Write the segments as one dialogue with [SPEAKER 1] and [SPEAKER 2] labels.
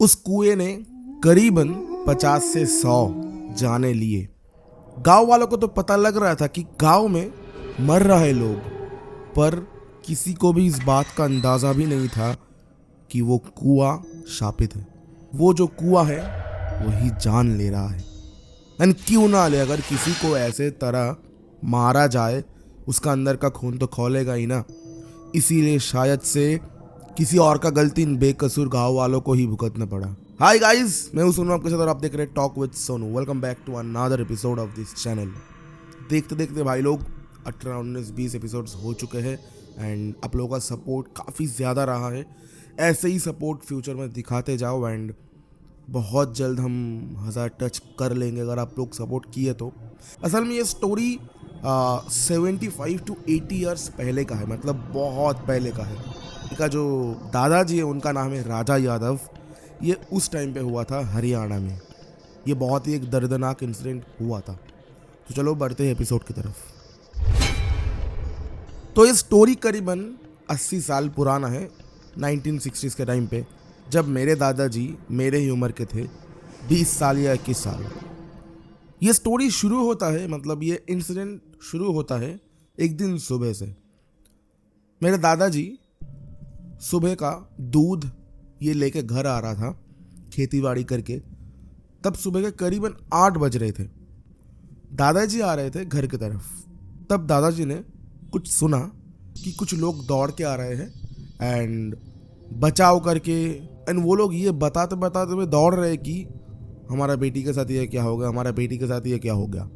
[SPEAKER 1] उस कुएं ने करीबन 50 से 100 जाने लिए। गांव वालों को तो पता लग रहा था कि गांव में मर रहे लोग, पर किसी को भी इस बात का अंदाजा भी नहीं था कि वो कुआं शापित है। वो जो कुआं है वही जान ले रहा है। एंड क्यों ना ले, अगर किसी को ऐसे तरह मारा जाए उसका अंदर का खून तो खौलेगा ही ना। इसीलिए शायद से किसी और का गलती इन बेकसूर गांव वालों को ही भुगतना पड़ा। हाय गाइस, मैं हूं सोनू आपके साथ और आप देख रहे हैं talk with Sonu. Welcome back to another episode of this channel. देखते देखते भाई लोग 18-19-20 एपिसोड्स हो चुके हैं एंड आप लोगों का सपोर्ट काफ़ी ज़्यादा रहा है। ऐसे ही सपोर्ट फ्यूचर में दिखाते जाओ एंड बहुत जल्द हम 1000 टच कर लेंगे अगर आप लोग सपोर्ट किए तो। असल में ये स्टोरी 75 to 80 ईयर्स पहले का है, मतलब बहुत पहले का है। इनका जो दादाजी है उनका नाम है राजा यादव। ये उस टाइम पे हुआ था हरियाणा में। ये बहुत ही एक दर्दनाक इंसिडेंट हुआ था। तो चलो बढ़ते हैं एपिसोड की तरफ। तो ये स्टोरी करीबन 80 साल पुराना है, 1960s के टाइम पे, जब मेरे दादाजी मेरे ही उम्र के थे, 20 साल या 21 साल। ये स्टोरी शुरू होता है, मतलब ये इंसिडेंट शुरू होता है एक दिन सुबह से। मेरे दादाजी सुबह का दूध ये लेके घर आ रहा था खेती बाड़ी करके। तब सुबह के करीबन 8 बज रहे थे। दादाजी आ रहे थे घर की तरफ। तब दादाजी ने कुछ सुना कि कुछ लोग दौड़ के आ रहे हैं एंड बचाव करके, एंड वो लोग ये बताते बताते हुए दौड़ रहे कि हमारा बेटी के साथ ये क्या हो गया, हमारा बेटी के साथ ये क्या हो गया।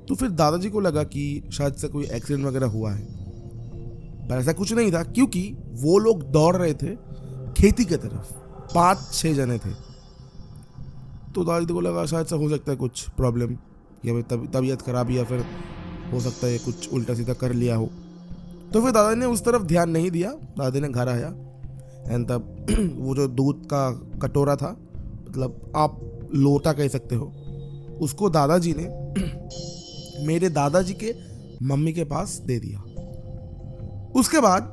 [SPEAKER 1] तो फिर दादाजी को लगा कि शायद से कोई एक्सीडेंट वगैरह हुआ है, पर ऐसा कुछ नहीं था क्योंकि वो लोग दौड़ रहे थे खेती की तरफ। 5-6 जने थे। तो दादाजी को लगा शायद से हो सकता है कुछ प्रॉब्लम या तबीयत खराब, या फिर हो सकता है कुछ उल्टा सीधा कर लिया हो। तो फिर दादाजी ने उस तरफ ध्यान नहीं दिया। दादाजी ने घर आया एंड तब वो जो दूध का कटोरा था, मतलब आप लोटा कह सकते हो, उसको दादाजी ने मेरे दादाजी के मम्मी के पास दे दिया। उसके बाद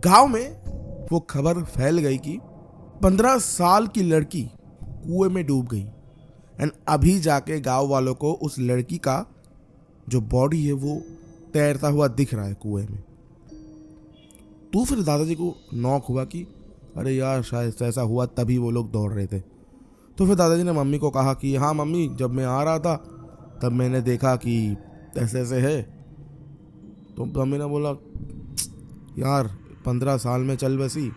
[SPEAKER 1] गांव में वो खबर फैल गई कि 15 साल की लड़की कुएं में डूब गई। एंड अभी जाके गांव वालों को उस लड़की का जो बॉडी है वो तैरता हुआ दिख रहा है कुएं में। तो फिर दादाजी को नॉक हुआ कि अरे यार शायद ऐसा हुआ, तभी वो लोग दौड़ रहे थे। तो फिर दादाजी ने मम्मी को कहा कि हाँ मम्मी, जब मैं आ रहा था तब मैंने देखा कि ऐसे ऐसे है। तो मम्मी ने बोला यार 15 साल में चल बसी।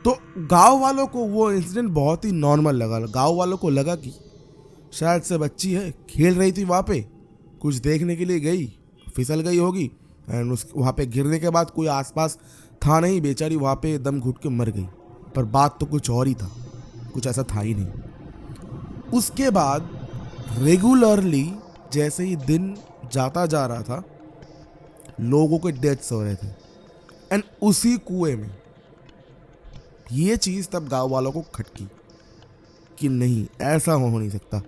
[SPEAKER 1] तो गांव वालों को वो इंसिडेंट बहुत ही नॉर्मल लगा। गांव वालों को लगा कि शायद से बच्ची है, खेल रही थी वहाँ पे, कुछ देखने के लिए गई, फिसल गई होगी एंड उस वहाँ पे गिरने के बाद कोई आसपास था नहीं, बेचारी वहाँ पे दम घुट के मर गई। पर बात तो कुछ और ही था, कुछ ऐसा था ही नहीं। उसके बाद रेगुलरली जैसे ही दिन जाता जा रहा था, लोगों के डेथ्स हो रहे थे एंड उसी कुएं में। ये चीज़ तब गांव वालों को खटकी कि नहीं, ऐसा हो नहीं सकता,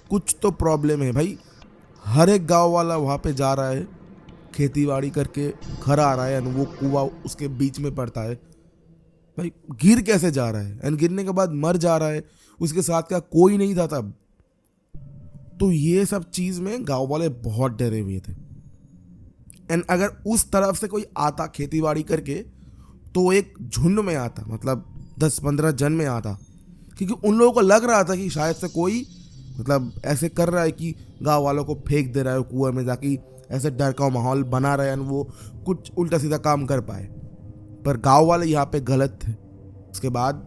[SPEAKER 1] कुछ तो प्रॉब्लम है भाई। हर एक गांव वाला वहाँ पे जा रहा है, खेती बाड़ी करके घर आ रहा है एंड वो कुआं उसके बीच में पड़ता है। भाई गिर कैसे जा रहा है एंड गिरने के बाद मर जा रहा है, उसके साथ का कोई नहीं था तब। तो ये सब चीज़ में गांव वाले बहुत डरे हुए थे। एंड अगर उस तरफ से कोई आता खेती बाड़ी करके तो एक झुंड में आता, मतलब 10-15 जन में आता, क्योंकि उन लोगों को लग रहा था कि शायद से कोई मतलब ऐसे कर रहा है कि गांव वालों को फेंक दे रहा है कुएं में, ताकि ऐसे डर का माहौल बना रहे एंड वो कुछ उल्टा सीधा काम कर पाए। पर गांव वाले यहाँ पे गलत थे। उसके बाद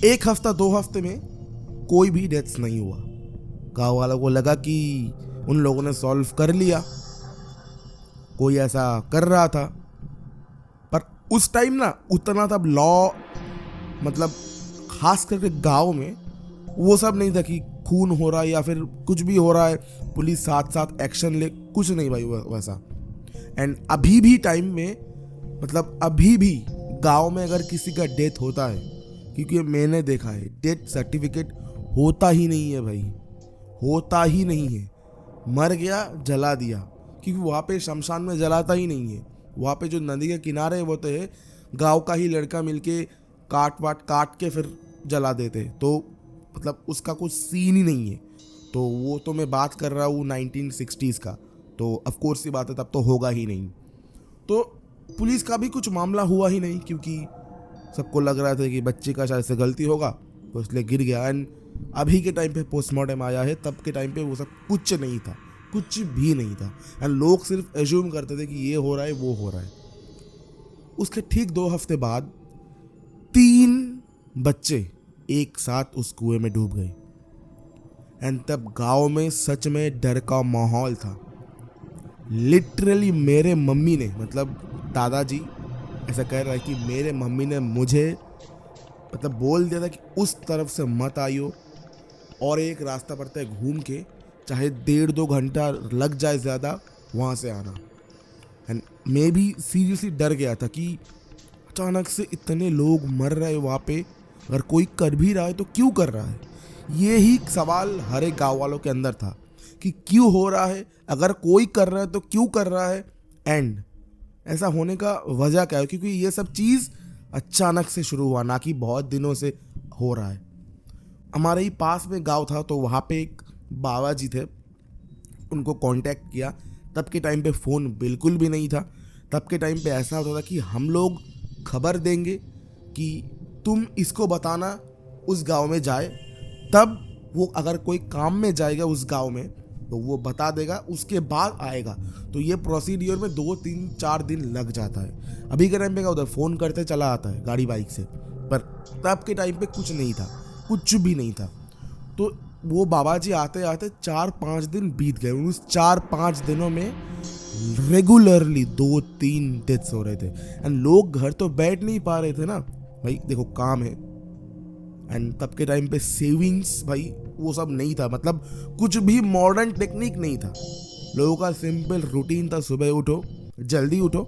[SPEAKER 1] 1 हफ्ता 2 हफ्ते में कोई भी डेथ्स नहीं हुआ। गांव वालों को लगा कि उन लोगों ने सॉल्व कर लिया, कोई ऐसा कर रहा था। पर उस टाइम ना उतना तब लॉ, मतलब खास करके गांव में वो सब नहीं था कि खून हो रहा है या फिर कुछ भी हो रहा है पुलिस साथ साथ एक्शन ले, कुछ नहीं भाई वैसा। एंड अभी भी टाइम में, मतलब अभी भी गांव में अगर किसी का डेथ होता है, क्योंकि मैंने देखा है, डेथ सर्टिफिकेट होता ही नहीं है भाई, होता ही नहीं है। मर गया जला दिया, क्योंकि वहाँ पे शमशान में जलाता ही नहीं है। वहाँ पे जो नदी के किनारे होते हैं, गांव का ही लड़का मिलके काट के फिर जला देते, तो मतलब उसका कुछ सीन ही नहीं है। तो वो तो मैं बात कर रहा हूँ 1960s का, तो ऑफ कोर्स ये बात है तब तो होगा ही नहीं। तो पुलिस का भी कुछ मामला हुआ ही नहीं, क्योंकि सबको लग रहा था कि बच्चे का शायद से गलती होगा तो इसलिए गिर गया। एंड अभी के टाइम पे पोस्टमार्टम आया है, तब के टाइम पे वो सब कुछ नहीं था, कुछ भी नहीं था। एंड लोग सिर्फ एज्यूम करते थे कि ये हो रहा है वो हो रहा है। उसके ठीक 2 हफ्ते बाद 3 बच्चे एक साथ उस कुएं में डूब गए। एंड तब गांव में सच में डर का माहौल था। लिटरली मेरे मम्मी ने, मतलब दादाजी ऐसा कह रहा है कि मेरे मम्मी ने मुझे मतलब बोल दिया था कि उस तरफ से मत आइयो, और एक रास्ता पड़ता है घूम के, चाहे 1.5-2 घंटा लग जाए ज़्यादा, वहाँ से आना। एंड मैं भी सीरियसली डर गया था कि अचानक से इतने लोग मर रहे हैं वहाँ पे, अगर कोई कर भी रहा है तो क्यों कर रहा है। ये ही सवाल हर एक गाँव वालों के अंदर था कि क्यों हो रहा है, अगर कोई कर रहा है तो क्यों कर रहा है, एंड ऐसा होने का वजह क्या है, क्योंकि ये सब चीज़ अचानक से शुरू हुआ, ना कि बहुत दिनों से हो रहा है। हमारे ही पास में गांव था, तो वहाँ पे एक बाबा जी थे, उनको कांटेक्ट किया। तब के टाइम पे फ़ोन बिल्कुल भी नहीं था। तब के टाइम पे ऐसा होता था कि हम लोग खबर देंगे कि तुम इसको बताना उस गांव में जाए, तब वो अगर कोई काम में जाएगा उस गांव में तो वो बता देगा, उसके बाद आएगा। तो ये प्रोसीड्यूर में 2-3-4 दिन लग जाता है। अभी के टाइम पे क्या होता है, फ़ोन करते चला आता है गाड़ी बाइक से, पर तब के टाइम पे कुछ नहीं था, कुछ भी नहीं था। तो वो बाबा जी आते आते 4-5 दिन बीत गए। उस 4-5 दिनों में रेगुलरली 2-3 डेथ्स हो रहे थे। एंड लोग घर तो बैठ नहीं पा रहे थे ना भाई, देखो काम है। एंड तब के टाइम पे सेविंग्स भाई वो सब नहीं था, मतलब कुछ भी मॉडर्न टेक्निक नहीं था। लोगों का सिंपल रूटीन था, सुबह उठो, जल्दी उठो,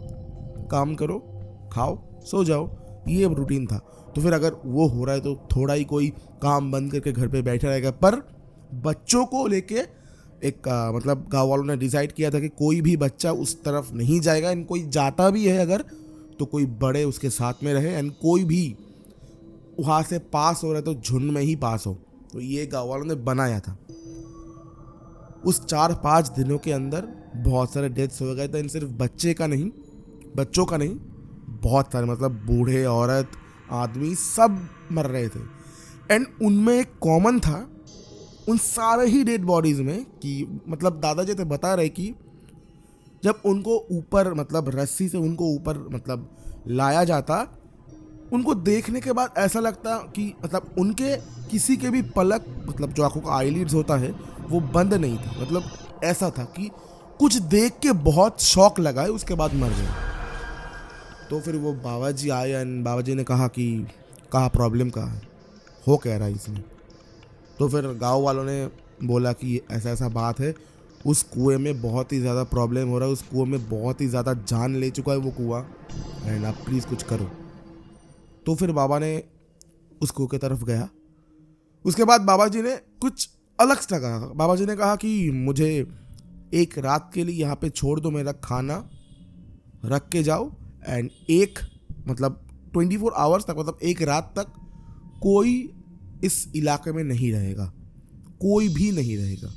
[SPEAKER 1] काम करो, खाओ, सो जाओ, ये रूटीन था। तो फिर अगर वो हो रहा है तो थोड़ा ही कोई काम बंद करके घर पे बैठा रहेगा। पर बच्चों को लेके एक मतलब गाँव वालों ने डिसाइड किया था कि कोई भी बच्चा उस तरफ नहीं जाएगा, एंड कोई जाता भी है अगर तो कोई बड़े उसके साथ में रहे, एंड कोई भी वहाँ से पास हो रहा है तो झुंड में ही पास हो। तो ये गाँव वालों ने बनाया था। उस 4-5 दिनों के अंदर बहुत सारे डेथ्स हो गए थे। इन सिर्फ बच्चों का नहीं, बहुत सारे, मतलब बूढ़े, औरत, आदमी सब मर रहे थे। एंड उनमें एक कॉमन था उन सारे ही डेड बॉडीज में कि मतलब दादाजी तो बता रहे कि जब उनको ऊपर मतलब रस्सी से उनको ऊपर मतलब लाया जाता, उनको देखने के बाद ऐसा लगता कि मतलब उनके किसी के भी पलक, मतलब जो आंखों का आईलिड्स होता है वो बंद नहीं था। मतलब ऐसा था कि कुछ देख के बहुत शौक लगा है, उसके बाद मर गए। तो फिर वो बाबा जी आए एंड बाबा जी ने कहा कि कहा प्रॉब्लम कहाँ है, हो कह रहा है इसमें। तो फिर गांव वालों ने बोला कि ऐसा ऐसा बात है, उस कुएं में बहुत ही ज़्यादा प्रॉब्लम हो रहा है, उस कुएं में बहुत ही ज़्यादा जान ले चुका है वो कुआं, एंड आप प्लीज़ कुछ करो। तो फिर बाबा ने उस कुएं की तरफ गया। उसके बाद बाबा जी ने कुछ अलग सा कहा। बाबा जी ने कहा कि मुझे एक रात के लिए यहाँ पे छोड़ दो, मेरा खाना रख के जाओ, एंड एक मतलब 24 आवर्स तक, मतलब एक रात तक कोई इस इलाके में नहीं रहेगा, कोई भी नहीं रहेगा।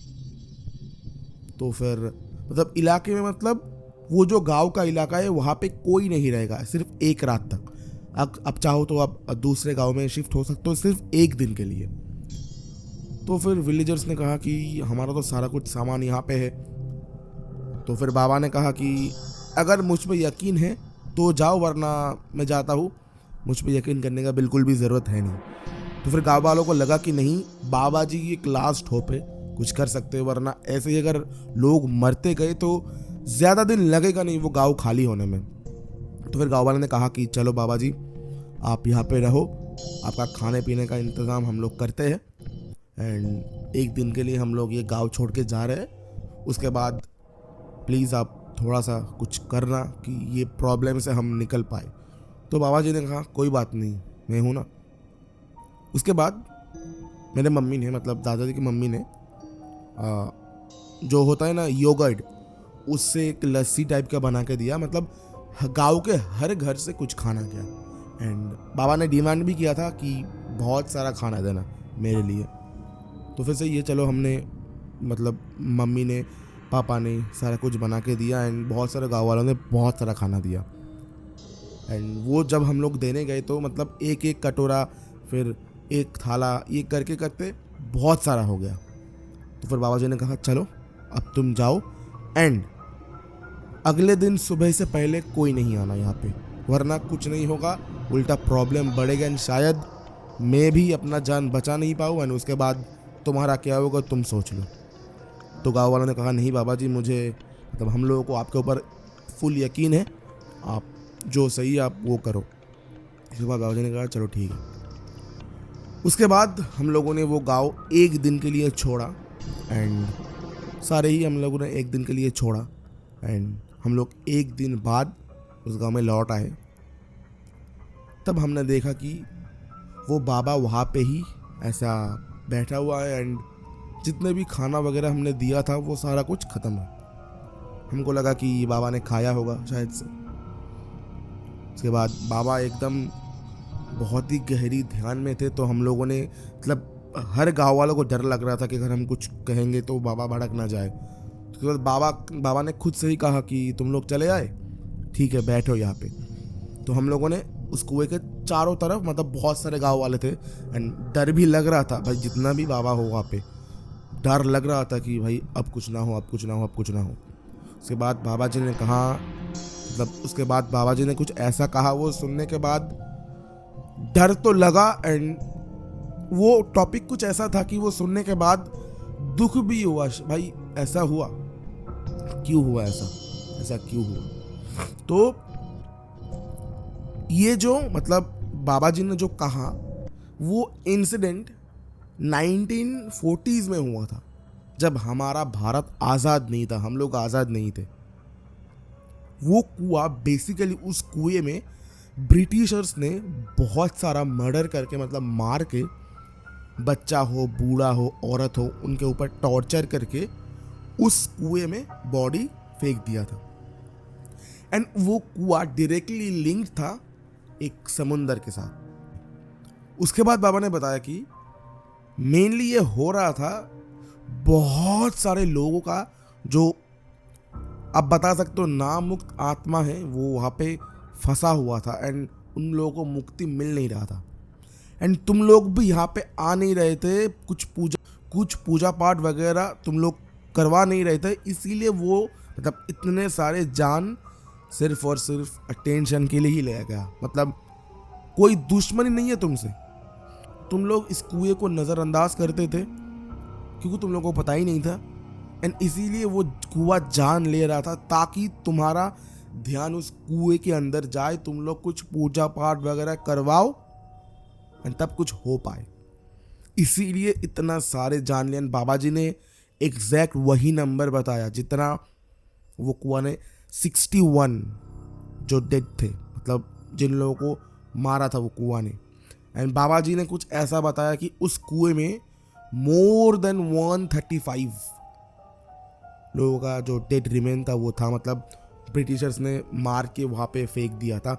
[SPEAKER 1] तो फिर मतलब इलाके में मतलब वो जो गांव का इलाका है वहाँ पे कोई नहीं रहेगा, सिर्फ एक रात तक। अब चाहो तो आप दूसरे गांव में शिफ्ट हो सकते हो सिर्फ एक दिन के लिए। तो फिर विलेजर्स ने कहा कि हमारा तो सारा कुछ सामान यहाँ पे है। तो फिर बाबा ने कहा कि अगर मुझ पे यकीन है तो जाओ, वरना मैं जाता हूँ, मुझ पे यकीन करने का बिल्कुल भी ज़रूरत है नहीं। तो फिर गाँव वालों को लगा कि नहीं, बाबा जी की एक लास्ट होप है, कुछ कर सकते हो, वरना ऐसे ही अगर लोग मरते गए तो ज़्यादा दिन लगेगा नहीं वो गाँव खाली होने में। तो फिर गाँव वालों ने कहा कि चलो बाबा जी आप यहाँ पे रहो, आपका खाने पीने का इंतज़ाम हम लोग करते हैं, एंड एक दिन के लिए हम लोग ये गांव छोड़ के जा रहे हैं, उसके बाद प्लीज़ आप थोड़ा सा कुछ करना कि ये प्रॉब्लम से हम निकल पाए। तो बाबा जी ने कहा कोई बात नहीं, मैं हूँ ना। उसके बाद मेरे मम्मी ने, मतलब दादाजी की मम्मी ने जो होता है ना योगर्ट, उससे एक लस्सी टाइप का बना के दिया। मतलब गांव के हर घर से कुछ खाना गया, एंड बाबा ने डिमांड भी किया था कि बहुत सारा खाना देना मेरे लिए। तो फिर से ये चलो हमने मतलब मम्मी ने पापा ने सारा कुछ बना के दिया एंड बहुत सारे गाँव वालों ने बहुत सारा खाना दिया। एंड वो जब हम लोग देने गए तो मतलब एक एक कटोरा फिर एक थाला ये करके करते बहुत सारा हो गया। तो फिर बाबा जी ने कहा चलो अब तुम जाओ एंड अगले दिन सुबह से पहले कोई नहीं आना यहाँ पे, वरना कुछ नहीं होगा, उल्टा प्रॉब्लम बढ़ेगा एंड शायद मैं भी अपना जान बचा नहीं पाऊँ एंड उसके बाद तुम्हारा क्या होगा तुम सोच लो। तो गाँव वालों ने कहा नहीं बाबा जी, मुझे मतलब हम लोगों को आपके ऊपर फुल यकीन है, आप जो सही आप वो करो। इसके बाद बाबा जी ने कहा चलो ठीक है। उसके बाद हम लोगों ने वो गांव एक दिन के लिए छोड़ा एंड सारे ही हम लोगों ने एक दिन के लिए छोड़ा एंड हम लोग एक दिन बाद उस गांव में लौट आए। तब हमने देखा कि वो बाबा वहाँ पे ही ऐसा बैठा हुआ है एंड जितने भी खाना वगैरह हमने दिया था वो सारा कुछ ख़त्म है। हमको लगा कि बाबा ने खाया होगा शायद से। उसके बाद बाबा एकदम बहुत ही गहरी ध्यान में थे, तो हम लोगों ने मतलब हर गांव वालों को डर लग रहा था कि अगर हम कुछ कहेंगे तो बाबा भड़क ना जाए। उसके बाद बाबा ने खुद से ही कहा कि तुम लोग चले आए, ठीक है बैठो यहाँ पे। तो हम लोगों ने उस कुएं के चारों तरफ मतलब बहुत सारे गांव वाले थे एंड डर भी लग रहा था भाई, जितना भी बाबा हो वहाँ पे डर लग रहा था कि भाई अब कुछ ना हो, अब कुछ ना हो, अब कुछ ना हो। उसके बाद बाबा जी ने कहा मतलब उसके बाद बाबा जी ने कुछ ऐसा कहा, वो सुनने के बाद डर तो लगा एंड वो टॉपिक कुछ ऐसा था कि वो सुनने के बाद दुख भी हुआ भाई, ऐसा हुआ क्यों हुआ, ऐसा क्यों हुआ। तो ये जो मतलब बाबा जी ने जो कहा वो इंसिडेंट 1940s में हुआ था, जब हमारा भारत आज़ाद नहीं था, हम लोग आज़ाद नहीं थे। वो कुआं बेसिकली उस कुएं में ब्रिटिशर्स ने बहुत सारा मर्डर करके मतलब मार के बच्चा हो बूढ़ा हो औरत हो उनके ऊपर टॉर्चर करके उस कुएं में बॉडी फेंक दिया था। एंड वो कुआं डायरेक्टली लिंक था एक समुंदर के साथ। उसके बाद बाबा ने बताया कि मेनली ये हो रहा था बहुत सारे लोगों का जो आप बता सकते हो नामुक्त आत्मा है वो वहाँ पे फंसा हुआ था एंड उन लोगों को मुक्ति मिल नहीं रहा था। एंड तुम लोग भी यहाँ पे आ नहीं रहे थे, कुछ पूजा पाठ वगैरह तुम लोग करवा नहीं रहे थे, इसीलिए वो मतलब इतने सारे जान सिर्फ और सिर्फ अटेंशन के लिए ही ले गया। मतलब कोई दुश्मनी नहीं है तुमसे, तुम लोग इस कुएं को नज़रअंदाज करते थे क्योंकि तुम लोगों को पता ही नहीं था एंड इसीलिए वो कुआं जान ले रहा था ताकि तुम्हारा ध्यान उस कुएं के अंदर जाए, तुम लोग कुछ पूजा पाठ वगैरह करवाओ एंड तब कुछ हो पाए। इसीलिए इतना सारे जान लिया। बाबा जी ने एग्जैक्ट वही नंबर बताया जितना वो कुआं ने 61 जो डेड थे, मतलब जिन लोगों को मारा था वो कुआं ने। एंड बाबा जी ने कुछ ऐसा बताया कि उस कुएं में मोर देन 135 लोगों का जो डेड रिमेन था वो था, मतलब ब्रिटिशर्स ने मार के वहाँ पे फेंक दिया था।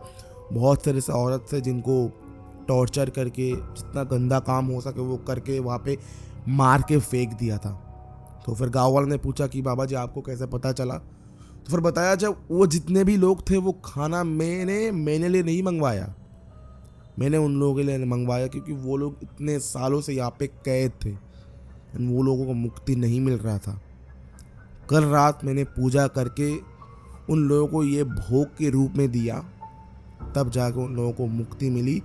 [SPEAKER 1] बहुत सारे से औरत थे जिनको टॉर्चर करके जितना गंदा काम हो सके वो करके वहाँ पे मार के फेंक दिया था। तो फिर गाँव वालों ने पूछा कि बाबा जी आपको कैसे पता चला। तो फिर बताया जब वो जितने भी लोग थे वो खाना मैंने लिए नहीं मंगवाया, मैंने उन लोगों के लिए मंगवाया क्योंकि वो लोग इतने सालों से यहाँ पे कैद थे एंड वो लोगों को मुक्ति नहीं मिल रहा था। कल रात मैंने पूजा करके उन लोगों को ये भोग के रूप में दिया, तब जाकर उन लोगों को मुक्ति मिली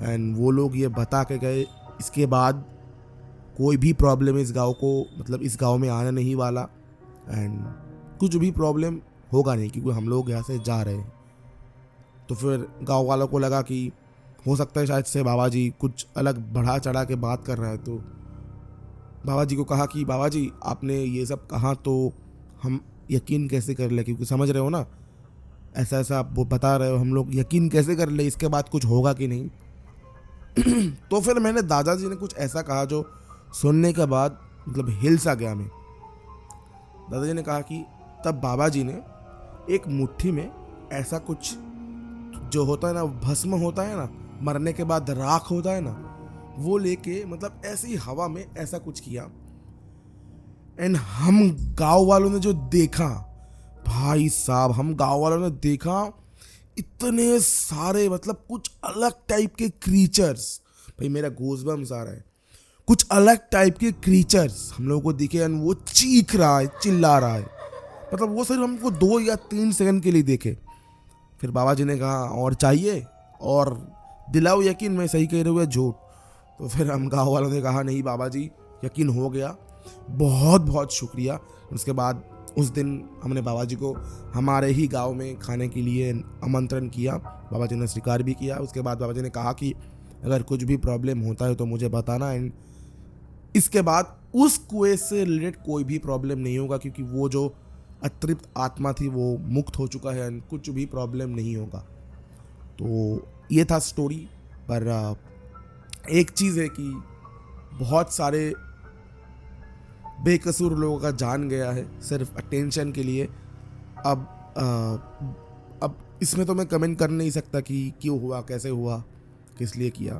[SPEAKER 1] एंड वो लोग ये बता के गए इसके बाद कोई भी प्रॉब्लम इस गांव को मतलब इस गांव में आने नहीं वाला एंड कुछ भी प्रॉब्लम होगा नहीं क्योंकि हम लोग यहाँ से जा रहे हैं। तो फिर गांव वालों को लगा कि हो सकता है शायद से बाबा जी कुछ अलग बढ़ा चढ़ा के बात कर रहा है। तो बाबा जी को कहा कि बाबा जी आपने ये सब कहा तो हम यकीन कैसे कर ले, क्योंकि समझ रहे हो ना ऐसा ऐसा आप वो बता रहे हो, हम लोग यकीन कैसे कर ले इसके बाद कुछ होगा कि नहीं। तो फिर मैंने दादाजी ने कुछ ऐसा कहा जो सुनने के बाद मतलब हिल सा गया मैं। दादाजी ने कहा कि तब बाबा जी ने एक मुट्ठी में ऐसा कुछ जो होता है ना, भस्म होता है ना, मरने के बाद राख होता है ना, वो लेके मतलब ऐसी हवा में ऐसा कुछ किया। एंड हम गांव वालों ने जो देखा, भाई साहब, हम गांव वालों ने देखा इतने सारे मतलब कुछ अलग टाइप के क्रीचर्स, भाई मेरा गूज़बम्स आ रहा है, कुछ अलग टाइप के क्रीचर्स हम लोगों को दिखे। एंड वो चीख रहा है, चिल्ला रहा है, मतलब वो सिर्फ हमको 2 या 3 सेकंड के लिए देखे। फिर बाबा जी ने कहा और चाहिए, और दिलाओ यकीन मैं सही कह रहे हुए झूठ। तो फिर हम गाँव वालों ने कहा नहीं बाबा जी, यकीन हो गया, बहुत बहुत शुक्रिया। उसके बाद उस दिन हमने बाबा जी को हमारे ही गांव में खाने के लिए आमंत्रण किया। बाबा जी ने स्वीकार भी किया। उसके बाद बाबा जी ने कहा कि अगर कुछ भी प्रॉब्लम होता है तो मुझे बताना। एंड इसके बाद उस कुएं से रिलेटेड कोई भी प्रॉब्लम नहीं होगा, क्योंकि वो जो अतृप्त आत्मा थी वो मुक्त हो चुका है एंड कुछ भी प्रॉब्लम नहीं होगा। तो ये था स्टोरी। पर एक चीज़ है कि बहुत सारे बेकसूर लोगों का जान गया है सिर्फ अटेंशन के लिए। अब इसमें तो मैं कमेंट कर नहीं सकता कि क्यों हुआ, कैसे हुआ, किस लिए किया।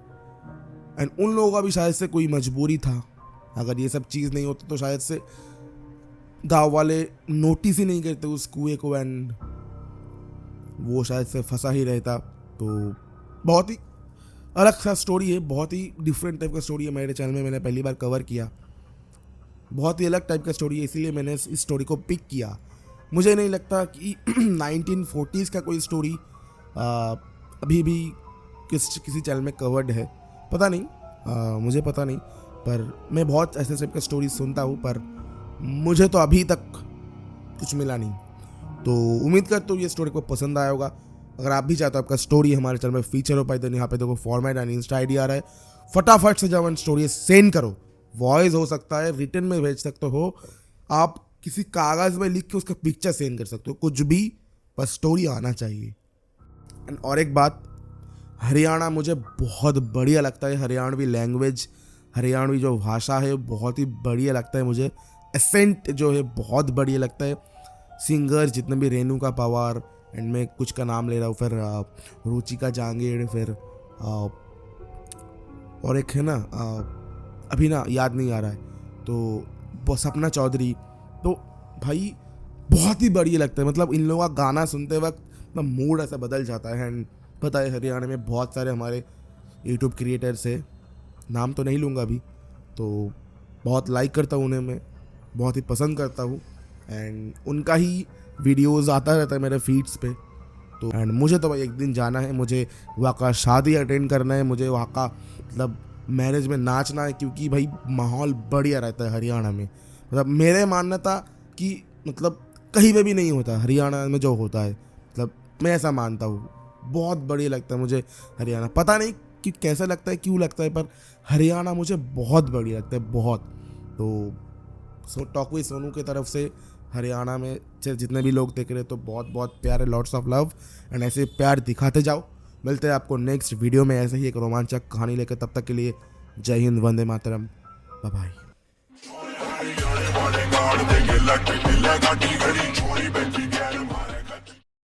[SPEAKER 1] एंड उन लोगों का भी शायद से कोई मजबूरी था। अगर ये सब चीज़ नहीं होती तो शायद से गांव वाले नोटिस ही नहीं करते उस कुएं को, एंड वो शायद से फंसा ही रहता। तो बहुत ही अलग सा स्टोरी है, बहुत ही डिफरेंट टाइप का स्टोरी है। मेरे चैनल में मैंने पहली बार कवर किया, बहुत ही अलग टाइप का स्टोरी है, इसीलिए मैंने इस स्टोरी को पिक किया। मुझे नहीं लगता कि 1940s का कोई स्टोरी अभी भी किसी चैनल में कवर्ड है, पता नहीं, मुझे पता नहीं। पर मैं बहुत ऐसे टाइप का स्टोरी सुनता हूँ, पर मुझे तो अभी तक कुछ मिला नहीं। तो उम्मीद करता हूँ ये स्टोरी को पसंद आया होगा। अगर आप भी चाहते हो आपका स्टोरी हमारे चैनल में फीचर हो पाए तो यहाँ पे देखो फॉर्मेट एंड इंस्टा आईडी आ रहा है, फटाफट से जाओ स्टोरी सेंड करो। वॉइस हो सकता है, रिटर्न में भेज सकते हो, आप किसी कागज़ में लिख के उसका पिक्चर सेंड कर सकते हो, कुछ भी, बस स्टोरी आना चाहिए। और एक बात, हरियाणा मुझे बहुत बढ़िया लगता है। हरियाणवी लैंग्वेज, हरियाणवी जो भाषा है बहुत ही बढ़िया लगता है मुझे। एसेंट जो है बहुत बढ़िया लगता है। सिंगर जितने भी, रेणुका पवार, एंड मैं कुछ का नाम ले रहा हूँ, फिर रुचिका जांगेड़, फिर और एक है ना, अभी ना याद नहीं आ रहा है, तो सपना चौधरी। तो भाई बहुत ही बढ़िया लगता है, मतलब इन लोगों का गाना सुनते वक्त ना मूड ऐसा बदल जाता है। एंड पता है हरियाणा में बहुत सारे हमारे यूट्यूब क्रिएटर्स है, नाम तो नहीं लूँगा अभी, तो बहुत लाइक करता हूँ उन्हें, मैं बहुत ही पसंद करता हूँ। एंड उनका ही वीडियोस आता रहता है मेरे फीड्स पे। तो एंड मुझे तो भाई एक दिन जाना है, मुझे वहाँ का शादी अटेंड करना है, मुझे वहाँ का मतलब मैरिज में नाचना है, क्योंकि भाई माहौल बढ़िया रहता है हरियाणा में। मतलब मेरे मान्यता कि मतलब कहीं पे भी नहीं होता, हरियाणा में जो होता है, मतलब मैं ऐसा मानता हूँ। बहुत बढ़िया लगता है मुझे हरियाणा, पता नहीं कि कैसा लगता है, क्यों लगता है, पर हरियाणा मुझे बहुत बढ़िया लगता है, बहुत। तो टॉक विद सोनू की तरफ से हरियाणा में जितने भी लोग देख रहे हैं तो बहुत बहुत प्यार है, लॉट्स ऑफ लव, एंड ऐसे प्यार दिखाते जाओ। मिलते हैं आपको नेक्स्ट वीडियो में ऐसे ही एक रोमांचक कहानी लेकर। तब तक के लिए जय हिंद, वंदे मातरम, बाय बाय।